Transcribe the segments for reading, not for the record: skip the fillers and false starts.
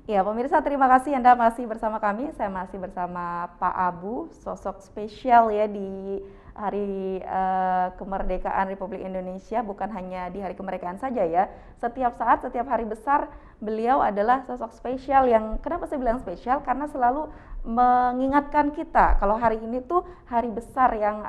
Ya, pemirsa, terima kasih Anda masih bersama kami. Saya masih bersama Pak Abu, sosok spesial ya di hari kemerdekaan Republik Indonesia, bukan hanya di hari kemerdekaan saja ya. Setiap saat, setiap hari besar, beliau adalah sosok spesial yang, kenapa saya bilang spesial? Karena selalu mengingatkan kita kalau hari ini tuh hari besar yang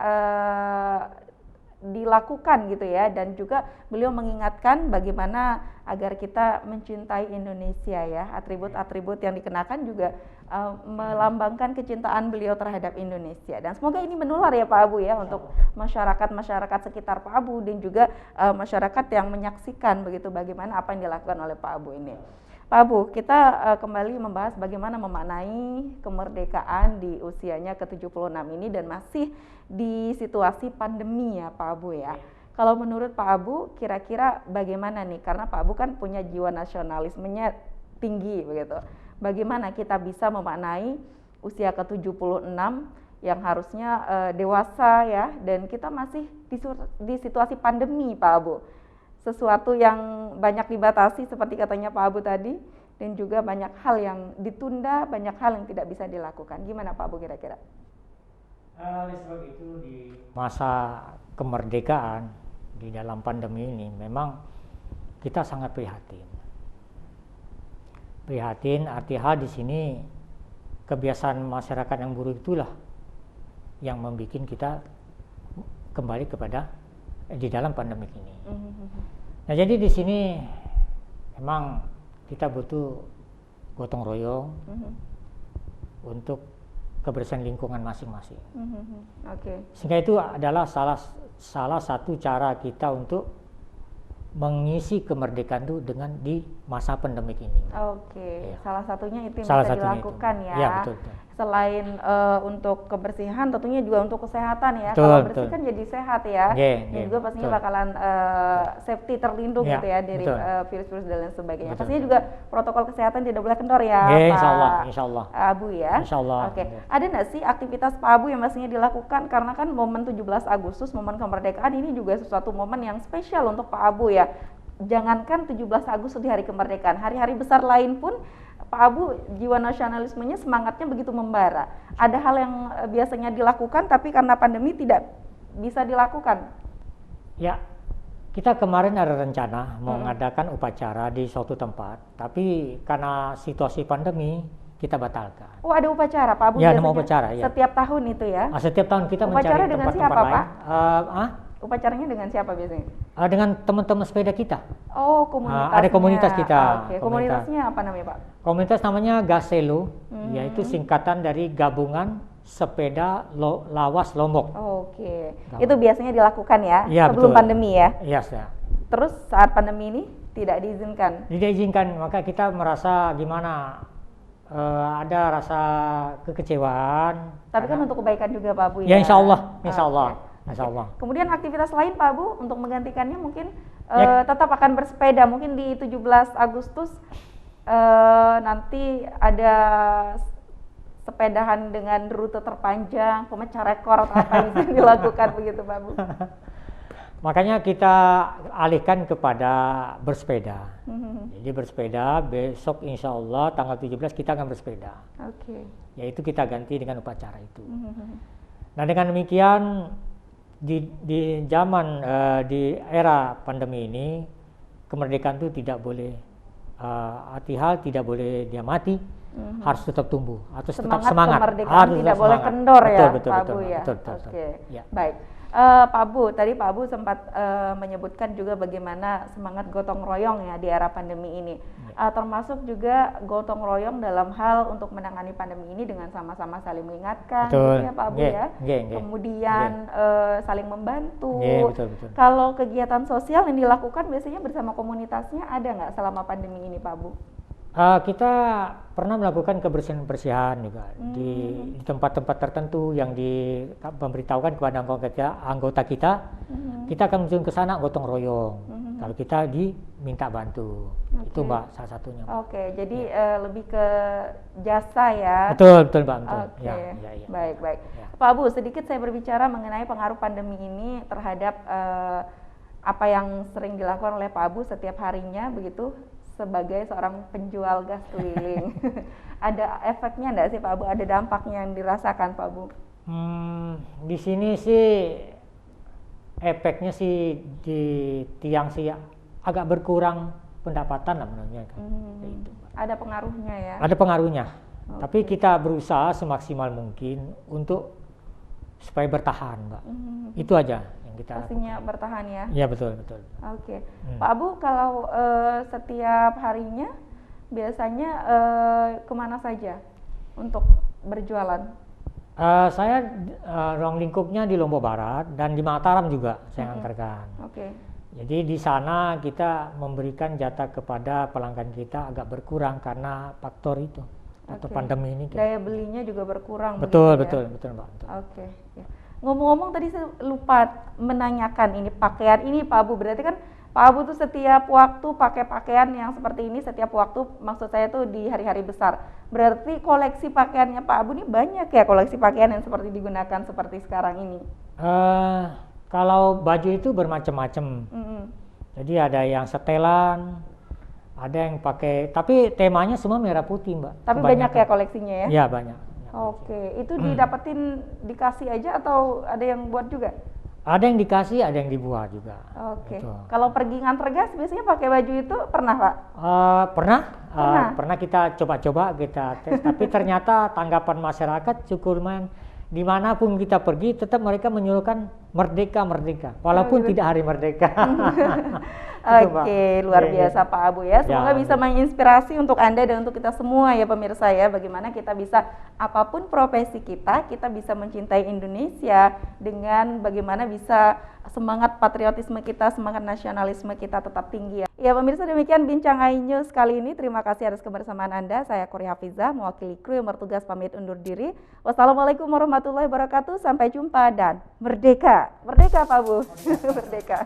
dilakukan gitu ya, dan juga beliau mengingatkan bagaimana agar kita mencintai Indonesia ya. Atribut-atribut yang dikenakan juga melambangkan kecintaan beliau terhadap Indonesia, dan semoga ini menular ya Pak Abu ya untuk masyarakat sekitar Pak Abu dan juga masyarakat yang menyaksikan begitu bagaimana apa yang dilakukan oleh Pak Abu ini. Pak Abu, kita kembali membahas bagaimana memaknai kemerdekaan di usianya ke-76 ini dan masih di situasi pandemi ya Pak Abu ya. Kalau menurut Pak Abu, kira-kira bagaimana nih? Karena Pak Abu kan punya jiwa nasionalismenya tinggi begitu. Bagaimana kita bisa memaknai usia ke-76 yang harusnya dewasa ya, dan kita masih di situasi pandemi Pak Abu. Sesuatu yang banyak dibatasi seperti katanya Pak Abu tadi, dan juga banyak hal yang ditunda, banyak hal yang tidak bisa dilakukan. Gimana Pak Abu kira-kira? Oleh sebab itu di masa kemerdekaan di dalam pandemi ini memang kita sangat prihatin. Prihatin arti hal di sini kebiasaan masyarakat yang buruk itulah yang membuat kita kembali kepada di dalam pandemi ini. Nah, jadi di sini memang kita butuh gotong royong untuk kebersihan lingkungan masing-masing. Sehingga itu adalah salah satu cara kita untuk mengisi kemerdekaan itu dengan di masa pandemik ini. Ya. Salah satunya itu yang bisa dilakukan itu. Ya. Betul. Selain untuk kebersihan, tentunya juga untuk kesehatan ya. Kalau bersih kan jadi sehat ya. Dan juga pastinya bakalan safety terlindung gitu ya dari virus-virus dan lain sebagainya. Pastinya juga protokol kesehatan tidak boleh kendor ya, Pak Insyaallah. Abu ya. Insyaallah. Ada nggak sih aktivitas Pak Abu yang pastinya dilakukan, karena kan momen 17 Agustus, momen kemerdekaan ini juga sesuatu momen yang spesial untuk Pak Abu ya. Jangankan 17 Agustus di hari kemerdekaan, hari-hari besar lain pun Pak Abu jiwa nasionalismenya, semangatnya begitu membara. Ada hal yang biasanya dilakukan tapi karena pandemi tidak bisa dilakukan. Ya, kita kemarin ada rencana mengadakan upacara di suatu tempat, tapi karena situasi pandemi kita batalkan. Oh, ada upacara Pak Abu? Ya, ada upacara ya. Setiap tahun itu ya? Setiap tahun kita upacara mencari dengan tempat-tempat siapa, lain. Pak? Upacaranya dengan siapa biasanya? Dengan teman-teman sepeda kita. Oh, komunitasnya. Ada komunitas kita. Komunitasnya apa namanya Pak? Komunitas namanya Gaselo, yaitu singkatan dari Gabungan Sepeda Lawas Lombok. Itu biasanya dilakukan ya sebelum pandemi ya? Iya. Terus saat pandemi ini tidak diizinkan? Tidak diizinkan, maka kita merasa gimana? Ada rasa kekecewaan. Tapi kan untuk kebaikan juga Pak Abu ya? Ya, insya Allah. Kemudian aktivitas lain Pak Abu untuk menggantikannya mungkin tetap akan bersepeda, mungkin di 17 Agustus nanti ada sepedahan dengan rute terpanjang, pemecah rekor atau apa yang bisa dilakukan begitu Pak Abu? Makanya kita alihkan kepada bersepeda. Jadi bersepeda, besok insya Allah tanggal 17 kita akan bersepeda. Yaitu kita ganti dengan upacara itu. Nah, dengan demikian di zaman di era pandemi ini, kemerdekaan itu tidak boleh tidak boleh dia mati, harus tetap tumbuh atau tetap semangat. Kemerdekaan tidak boleh kendor ya Pak Abu ya. Ya. Baik. Pak Abu, tadi Pak Abu sempat menyebutkan juga bagaimana semangat gotong royong ya di era pandemi ini, termasuk juga gotong royong dalam hal untuk menangani pandemi ini dengan sama-sama saling mengingatkan, gitu ya Pak Abu ya. Kemudian saling membantu. Betul. Kalau kegiatan sosial yang dilakukan biasanya bersama komunitasnya ada nggak selama pandemi ini Pak Abu? Kita pernah melakukan kebersihan juga di tempat-tempat tertentu yang diberitahukan kepada anggota kita. Kita akan menuju ke sana gotong royong. Kalau kita diminta bantu, itu Mbak salah satunya. Jadi lebih ke jasa ya. Betul Mbak. Ya. Baik. Ya. Pak Abu, sedikit saya berbicara mengenai pengaruh pandemi ini terhadap apa yang sering dilakukan oleh Pak Abu setiap harinya begitu, sebagai seorang penjual gas keliling. Ada efeknya enggak sih Pak Abu? Ada dampaknya yang dirasakan Pak Abu? Di sini sih efeknya sih di tiang sih agak berkurang pendapatan lah menurutnya kan. Gitu. Ada pengaruhnya ya? Ada pengaruhnya. Tapi kita berusaha semaksimal mungkin untuk supaya bertahan, Mbak. Itu aja yang kita pastinya bertahan ya? Iya betul. Oke. Pak Abu, kalau setiap harinya biasanya kemana saja untuk berjualan? Saya ruang lingkupnya di Lombok Barat dan di Mataram juga saya antarkan. Oke. Jadi di sana kita memberikan jatah kepada pelanggan kita agak berkurang karena faktor itu atau pandemi ini. Daya belinya juga berkurang. Betul, begitu betul Mbak. Oke. Ya. Ngomong-ngomong tadi saya lupa menanyakan ini pakaian ini Pak Abu, berarti kan Pak Abu tuh setiap waktu pakai pakaian yang seperti ini setiap waktu, maksud saya tuh di hari-hari besar. Berarti koleksi pakaiannya Pak Abu ini banyak ya, koleksi pakaian yang seperti digunakan seperti sekarang ini? Kalau baju itu bermacam-macam. Jadi ada yang setelan, ada yang pakai, tapi temanya semua merah putih Mbak. Tapi banyak ya koleksinya ya? Iya banyak. Oke, itu didapetin dikasih aja atau ada yang buat juga? Ada yang dikasih, ada yang dibuat juga. Oke. Kalau pergi nganter gas biasanya pakai baju itu pernah Pak? Pernah kita coba-coba kita tes, tapi ternyata tanggapan masyarakat cukup lumayan. Dimanapun kita pergi, tetap mereka menyuruhkan merdeka, walaupun tidak hari merdeka. Oke, luar biasa Pak Abu ya. Semoga bisa menginspirasi untuk Anda dan untuk kita semua ya pemirsa ya. Bagaimana kita bisa, apapun profesi kita bisa mencintai Indonesia dengan bagaimana bisa semangat patriotisme kita, semangat nasionalisme kita tetap tinggi ya. Ya pemirsa, demikian bincang iNews kali ini. Terima kasih atas kebersamaan Anda. Saya Kori Hafizah, mewakili kru yang bertugas pamit undur diri. Wassalamualaikum warahmatullahi wabarakatuh. Sampai jumpa dan merdeka. Merdeka Pak Abu. Merdeka.